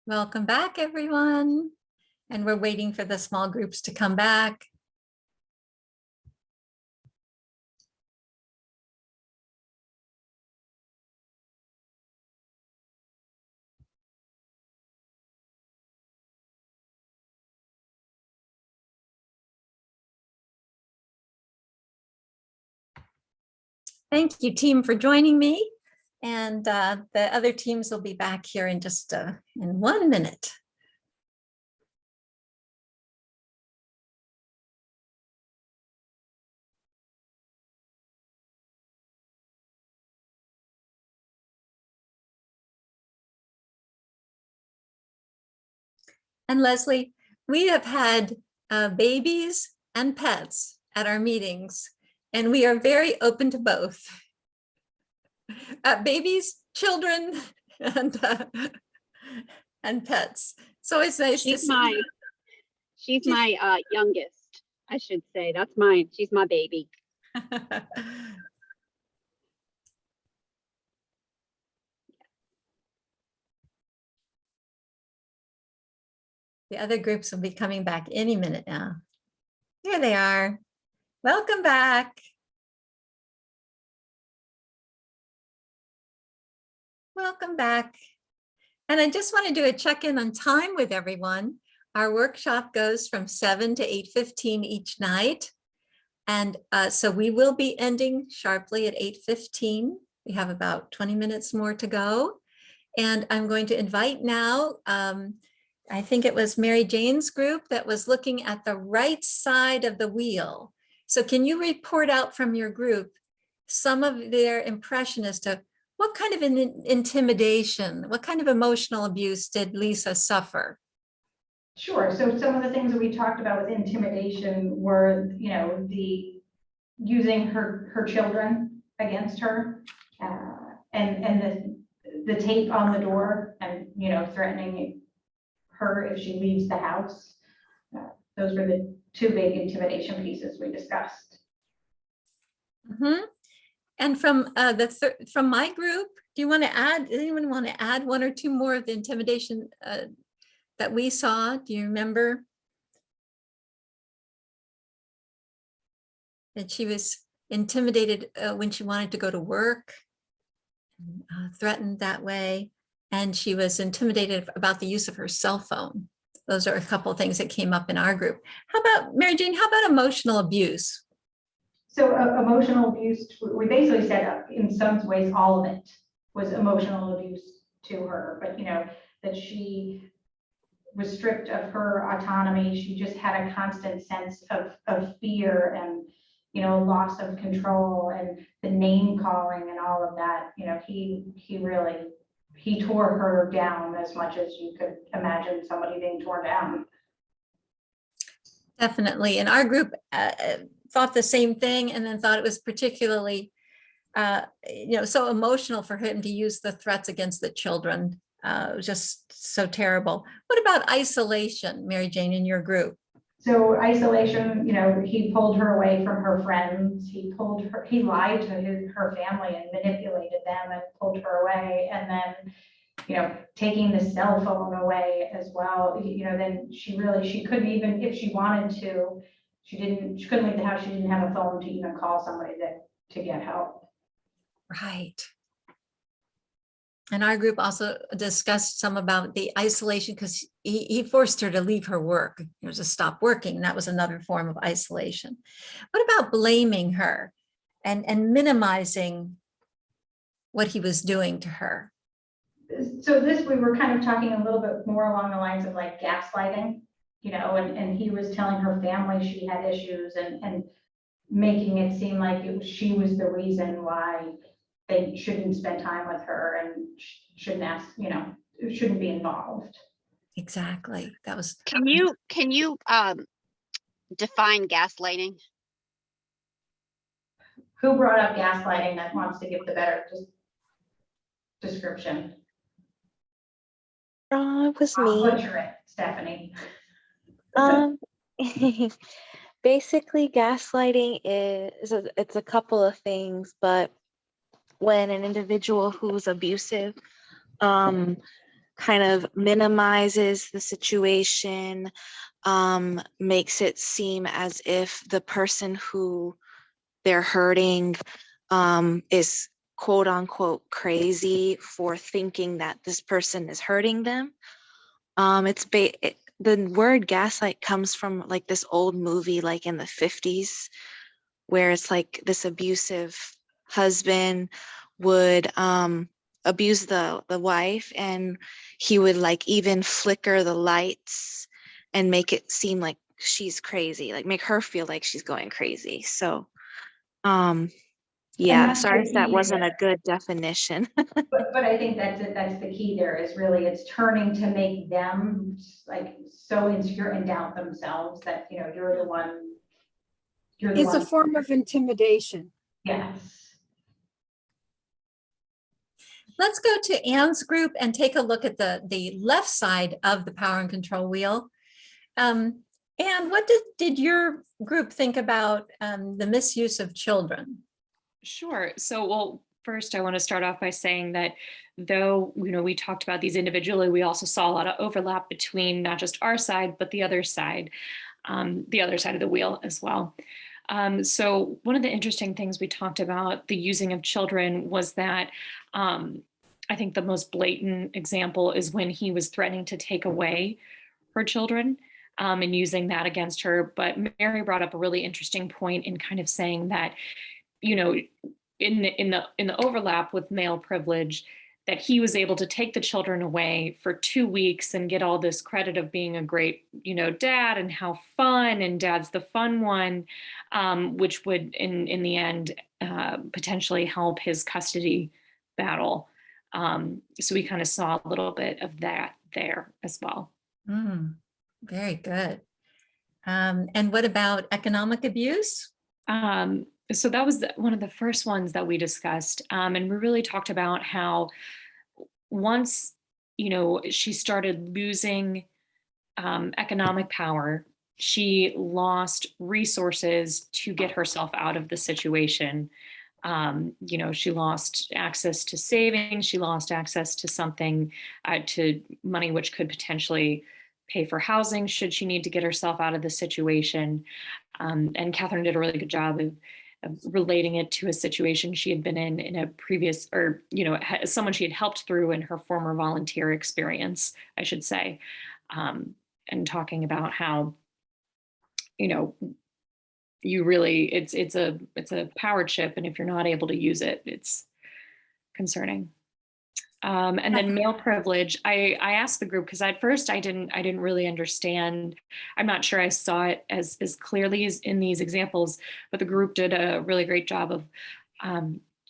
Welcome back, everyone. And we're waiting for the small groups to come back. Thank you, team, for joining me. And the other teams will be back here in just in 1 minute. And Leslie, we have had babies and pets at our meetings, and we are very open to both. Babies, children, and pets. So it's nice to see. She's my youngest, I should say. That's mine. She's my baby. The other groups will be coming back any minute now. Here they are. Welcome back. Welcome back. And I just want to do a check-in on time with everyone. Our workshop goes from 7 to 8:15 each night. And so we will be ending sharply at 8:15. We have about 20 minutes more to go. And I'm going to invite now, I think it was Mary Jane's group that was looking at the right side of the wheel. So can you report out from your group some of their impression as to what kind of an intimidation, what kind of emotional abuse did Lisa suffer? Sure. So some of the things that we talked about with intimidation were, you know, the using her children against her, and the tape on the door, and, you know, threatening her if she leaves the house. Those were the two big intimidation pieces we discussed. Mm-hmm. And from from my group, do you want to add? Anyone want to add one or two more of the intimidation that we saw? Do you remember that she was intimidated when she wanted to go to work, threatened that way, and she was intimidated about the use of her cell phone? Those are a couple of things that came up in our group. How about Mary Jane? How about emotional abuse? So emotional abuse, we basically said in some ways all of it was emotional abuse to her, but, you know, that she was stripped of her autonomy. She just had a constant sense of fear and, you know, loss of control, and the name calling and all of that. You know, he tore her down as much as you could imagine somebody being torn down. Definitely. And our group thought the same thing, and then thought it was particularly, you know, so emotional for him to use the threats against the children. It was just so terrible. What about isolation, Mary Jane, in your group? So isolation, you know, he pulled her away from her friends. He lied to her family and manipulated them and pulled her away. And then, you know, taking the cell phone away as well. You know, then she couldn't even, if she wanted to, she couldn't leave the house. She didn't have a phone to even call somebody to get help. Right. And our group also discussed some about the isolation, because he forced her to leave her work, you know, to stop working. And that was another form of isolation. What about blaming her and minimizing what he was doing to her? So we were kind of talking a little bit more along the lines of like gaslighting, you know, and he was telling her family she had issues, and making it seem like she was the reason why they shouldn't spend time with her and shouldn't ask, you know, shouldn't be involved. Exactly. That was. Can you define gaslighting? Who brought up gaslighting that wants to give the better description? It was I'll me. butcher it, Stephanie. Basically, gaslighting it's a couple of things, but when an individual who's abusive kind of minimizes the situation, makes it seem as if the person who they're hurting is quote unquote crazy for thinking that this person is hurting them. The word gaslight comes from like this old movie, like in the 50s, where it's like this abusive husband would abuse the wife, and he would like even flicker the lights and make it seem like she's crazy, like make her feel like she's going crazy. So yeah, that's sorry the if that key wasn't there. a good definition. But I think that's it. That's the key there, is really it's turning to make them like so insecure and doubt themselves that, you know, you're the one. It's a form of intimidation. Yes. Let's go to Anne's group and take a look at the left side of the power and control wheel. Anne, what did your group think about the misuse of children? Sure. So, well, first, I want to start off by saying that though, we talked about these individually, we also saw a lot of overlap between not just our side, but the other side of the wheel as well. So one of the interesting things we talked about the using of children was that I think the most blatant example is when he was threatening to take away her children and using that against her. But Mary brought up a really interesting point in kind of saying that, in the overlap with male privilege, that he was able to take the children away for 2 weeks and get all this credit of being a great, dad and how fun, and dad's the fun one, which would in the end potentially help his custody battle. So we kind of saw a little bit of that there as well. Very good. And what about economic abuse? So that was one of the first ones that we discussed. And we really talked about how once, she started losing economic power, she lost resources to get herself out of the situation. She lost access to savings, she lost access to something, to money which could potentially pay for housing should she need to get herself out of the situation. And Catherine did a really good job of relating it to a situation she had been in a previous, or, someone she had helped through in her former volunteer experience, I should say, and talking about how, you really, it's a power chip, and if you're not able to use it, it's concerning. And then male privilege, I asked the group because at first I didn't really understand. I'm not sure I saw it as clearly as in these examples, but the group did a really great job of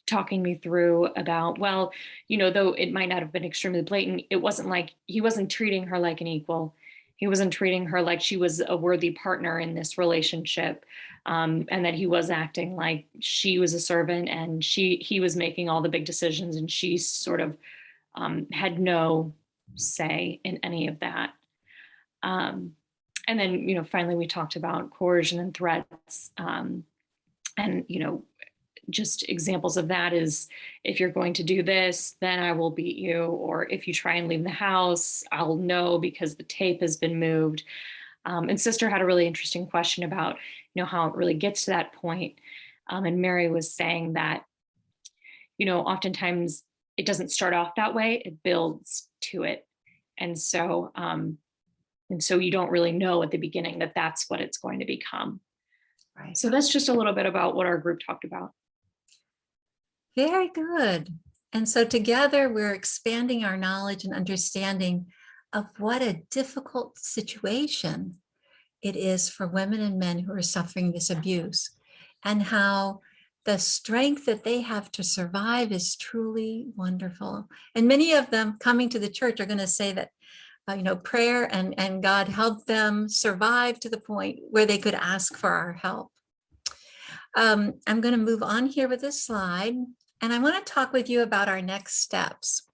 talking me through about, well, though it might not have been extremely blatant, it wasn't like he wasn't treating her like an equal. He wasn't treating her like she was a worthy partner in this relationship, and that he was acting like she was a servant and he was making all the big decisions, and she sort of had no say in any of that. And then, finally, we talked about coercion and threats. And, just examples of that is, if you're going to do this, then I will beat you. Or if you try and leave the house, I'll know because the tape has been moved. And Sister had a really interesting question about, how it really gets to that point. And Mary was saying that, oftentimes it doesn't start off that way, it builds to it. And so you don't really know at the beginning that that's what it's going to become. Right. So that's just a little bit about what our group talked about. Very good. And so together we're expanding our knowledge and understanding of what a difficult situation it is for women and men who are suffering this abuse, and how the strength that they have to survive is truly wonderful. And many of them coming to the church are going to say that, prayer and God helped them survive to the point where they could ask for our help. I'm going to move on here with this slide, and I want to talk with you about our next steps.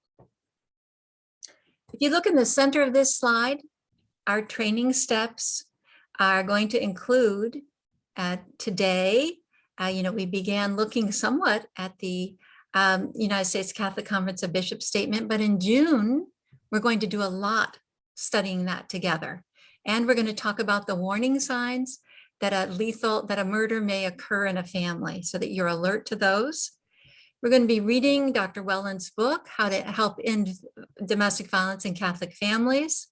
If you look in the center of this slide, our training steps are going to include today, we began looking somewhat at the United States Catholic Conference of Bishops statement, but in June, We're going to do a lot studying that together. And we're going to talk about the warning signs that a murder may occur in a family so that you're alert to those. We're going to be reading Dr. Welland's book, How to Help End Domestic Violence in Catholic Families.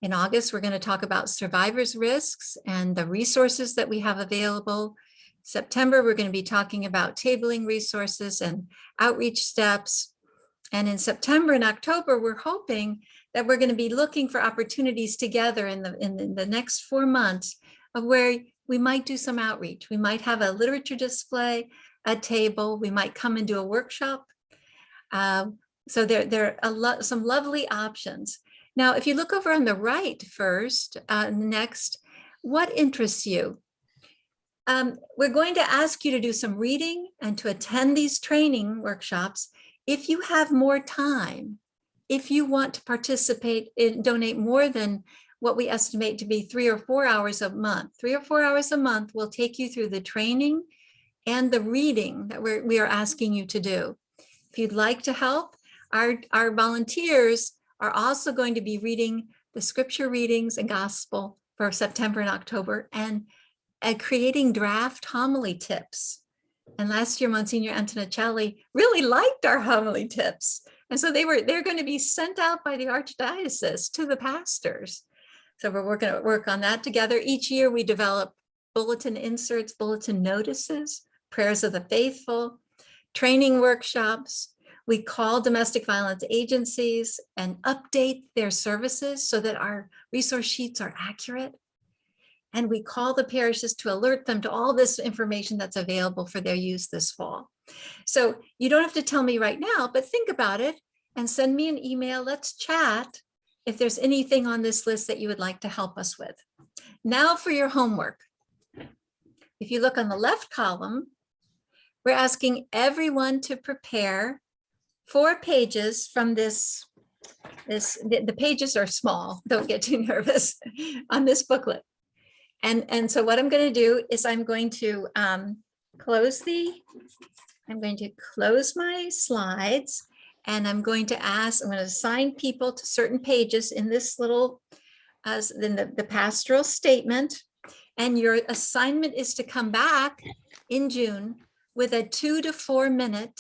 In August, we're going to talk about survivors' risks and the resources that we have available. September, we're going to be talking about tabling resources and outreach steps. And in September and October, we're hoping that we're going to be looking for opportunities together in the next 4 months of where we might do some outreach. We might have a literature display, a table, we might come and do a workshop. So there are some lovely options. Now, if you look over on the right first, next, what interests you? We're going to ask you to do some reading and to attend these training workshops. If you have more time, if you want to participate and donate more than what we estimate to be 3 or 4 hours a month, 3 or 4 hours a month will take you through the training and the reading that we are asking you to do. If you'd like to help, our volunteers are also going to be reading the scripture readings and gospel for September and October and creating draft homily tips. And last year, Monsignor Antonicelli really liked our homily tips. And so they're going to be sent out by the Archdiocese to the pastors. So we're going to work on that together. Each year we develop bulletin inserts, bulletin notices, prayers of the faithful, training workshops. We call domestic violence agencies and update their services so that our resource sheets are accurate. And we call the parishes to alert them to all this information that's available for their use this fall. So you don't have to tell me right now, but think about it and send me an email. Let's chat if there's anything on this list that you would like to help us with. Now for your homework. If you look on the left column, we're asking everyone to prepare 4 pages from this. The pages are small, don't get too nervous, on this booklet. And so what I'm going to do is I'm going to close my slides, and I'm going to assign people to certain pages in this little, in the pastoral statement. And your assignment is to come back in June with a 2 to 4 minute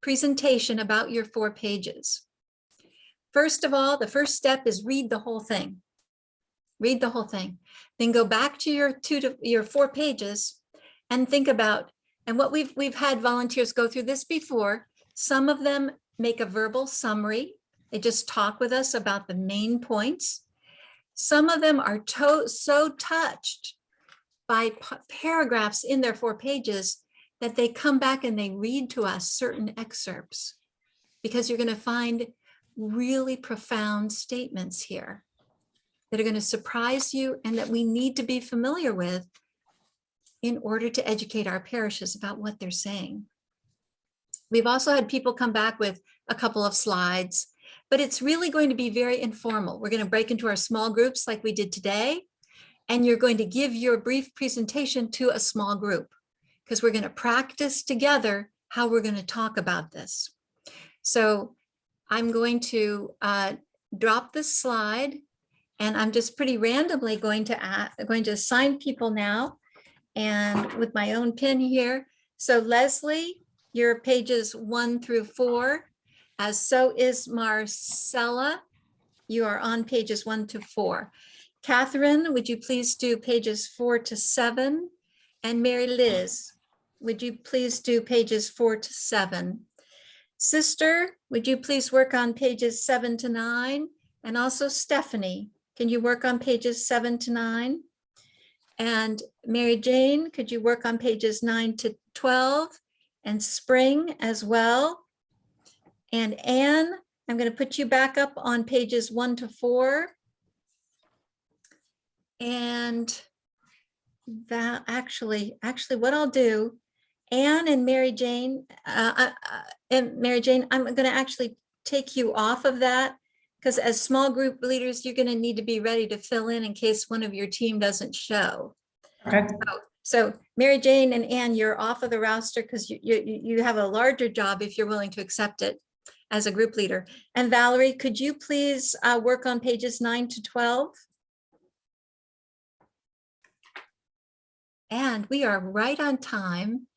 presentation about your 4 pages. First of all, the first step is read the whole thing. Read the whole thing. Then go back to your 4 pages and think about, and what we've had volunteers go through this before. Some of them make a verbal summary. They just talk with us about the main points. Some of them are so touched by paragraphs in their 4 pages that they come back and they read to us certain excerpts, because you're going to find really profound statements here that are going to surprise you and that we need to be familiar with in order to educate our parishes about what they're saying. We've also had people come back with a couple of slides, but it's really going to be very informal. We're going to break into our small groups like we did today, and you're going to give your brief presentation to a small group, because we're going to practice together how we're going to talk about this. So I'm going to drop this slide, and I'm just pretty randomly going to assign people now, and with my own pin here. So Leslie, your pages 1 through 4, as so is Marcella. You are on pages 1 to 4. Catherine, would you please do pages 4 to 7? And Mary Liz, would you please do pages 4 to 7? Sister, would you please work on pages 7 to 9? And also Stephanie, can you work on pages 7 to 9? And Mary Jane, could you work on pages 9 to 12? And Spring as well. And Anne, I'm going to put you back up on pages 1 to 4. And that actually what I'll do, Anne and Mary Jane, I'm going to actually take you off of that, because as small group leaders, you're going to need to be ready to fill in case one of your team doesn't show. Okay. So Mary Jane and Anne, you're off of the roster because you have a larger job if you're willing to accept it. as a group leader. And Valerie, could you please work on pages 9 to 12? And we are right on time.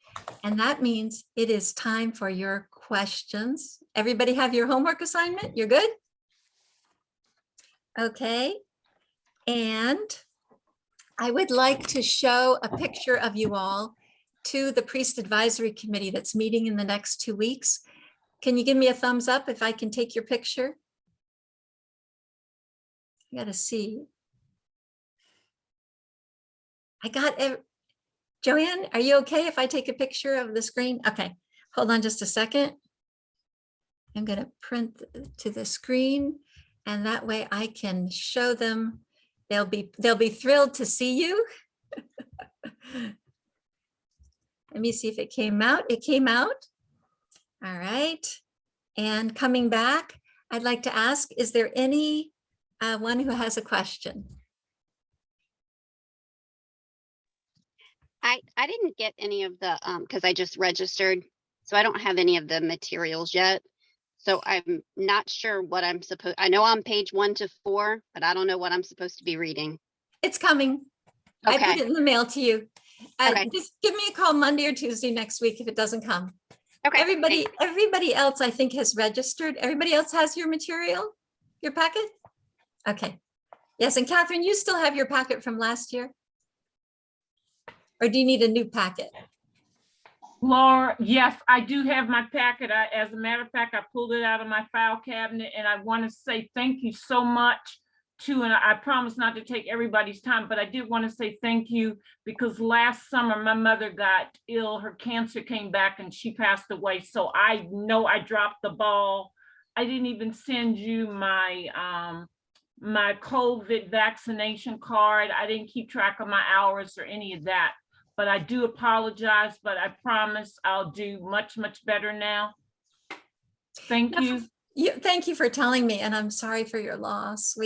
And that means it is time for your questions. Everybody have your homework assignment? You're good? Okay. And I would like to show a picture of you all to the Priest Advisory Committee that's meeting in the next 2 weeks. Can you give me a thumbs up if I can take your picture? I gotta see. I got it. Joanne, are you okay if I take a picture of the screen? Okay, hold on just a second. I'm gonna print to the screen and that way I can show them. They'll be thrilled to see you. Let me see if it came out. It came out. All right. And coming back, I'd like to ask, is there any one who has a question? I didn't get any of the, because I just registered, so I don't have any of the materials yet. So I'm not sure what I know I'm page 1 to 4, but I don't know what I'm supposed to be reading. It's coming. I put Okay, it in the mail to you. Okay. Just give me a call Monday or Tuesday next week if it doesn't come. okay. Everybody else I think has registered. Everybody else has your material, your packet? Okay. Yes, and Catherine, you still have your packet from last year? Or do you need a new packet? Laura, yes, I do have my packet. As a matter of fact, I pulled it out of my file cabinet and I want to say thank you so much to, and I promise not to take everybody's time, but I did want to say thank you because last summer my mother got ill. Her cancer came back and she passed away. So I know I dropped the ball. I didn't even send you my my COVID vaccination card. I didn't keep track of my hours or any of that. But I do apologize, but I promise I'll do much, much better now. Thank you. Thank you for telling me, and I'm sorry for your loss.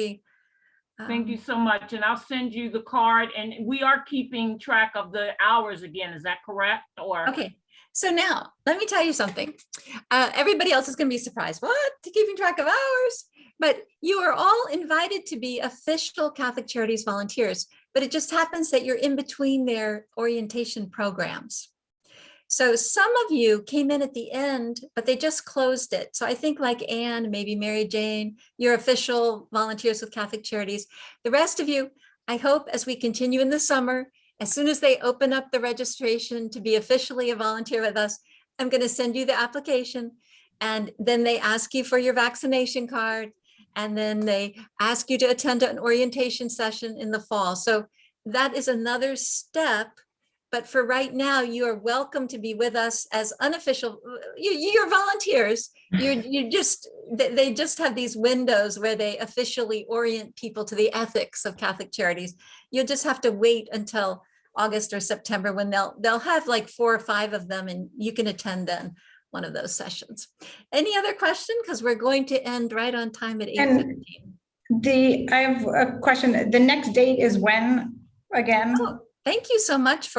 Thank you so much. And I'll send you the card, and we are keeping track of the hours again. Is that correct? Or Okay, so now let me tell you something. Everybody else is going to be surprised. What? Keeping track of hours? But you are all invited to be official Catholic Charities volunteers, but it just happens that you're in between their orientation programs. So some of you came in at the end, but they just closed it. So I think like Anne, maybe Mary Jane, you're official volunteers with Catholic Charities. The rest of you, I hope as we continue in the summer, as soon as they open up the registration to be officially a volunteer with us, I'm going to send you the application. And then they ask you for your vaccination card. And then they ask you to attend an orientation session in the fall. So that is another step. But for right now, you are welcome to be with us as unofficial. You're volunteers. They just have these windows where they officially orient people to the ethics of Catholic Charities. You'll just have to wait until August or September when they'll have like 4 or 5 of them, and you can attend then one of those sessions. Any other question? Because we're going to end right on time at 8:15. I have a question. The next date is when again? Oh, thank you so much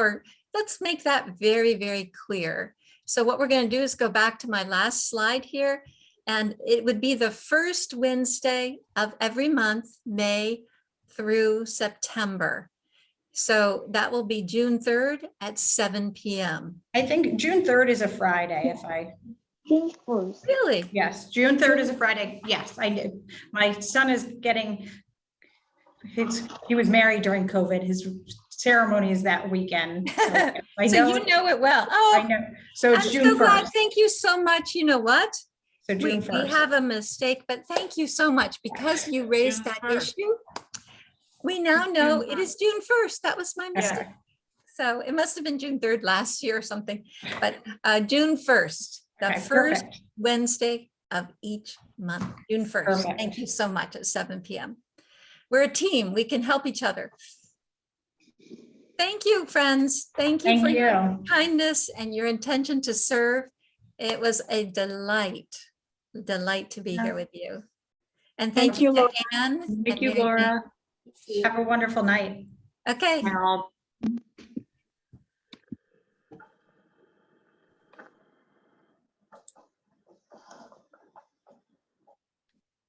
let's make that very, very clear. So what we're going to do is go back to my last slide here, and it would be the first Wednesday of every month, May through September. So that will be June 3rd at 7 p.m. I think June 3rd is a Friday, June 1st. Really? yes, June 3rd is a Friday. Yes, I did. My son is he was married during COVID. His ceremony is that weekend. So I So know, you know it well. I Oh, know. So it's I'm June so glad. 1st. Thank you so much. You know what? So June We 1st. have a mistake, but thank you so much because you raised June that 1st. issue. We now It's know June it is June 1st. That was my mistake. Okay. So it must have been June 3rd last year or something, but June 1st, the Okay, first perfect. Wednesday of each month, June 1st. Perfect. Thank you so much at 7 p.m. We're a team. We can help each other. Thank you, friends. Thank you Thank for your you. kindness and your intention to serve. It was a delight to be here with you. And thank Thank you you, to Laura. Anne. Thank and you, Mary Jane. Laura. Have a wonderful night. Okay. Harold.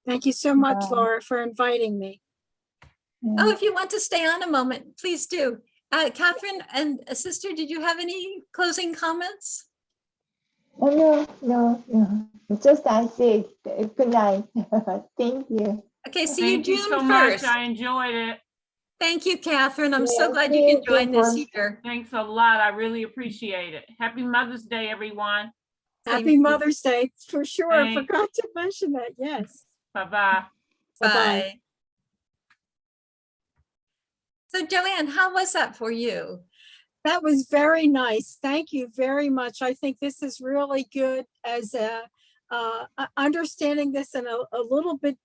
Thank you so much, Bye. Laura, for inviting me. Oh, if you want to stay on a moment, please do. Catherine and sister, did you have any closing comments? Oh, no. Just I say good night. Thank you. Okay, see you Thank you June so much. 1st. I enjoyed it. Thank you, Catherine. I'm so Yeah, glad see you you can join June this 1st. year. Thanks a lot. I really appreciate it. Happy Mother's Day, everyone. Same to Happy you. Mother's Day, for sure. I Thanks. forgot to mention that. Yes. Bye-bye. Bye-bye. Bye. So Joanne, how was that for you? That was very nice. Thank you very much. I think this is really good as a understanding this in a little bit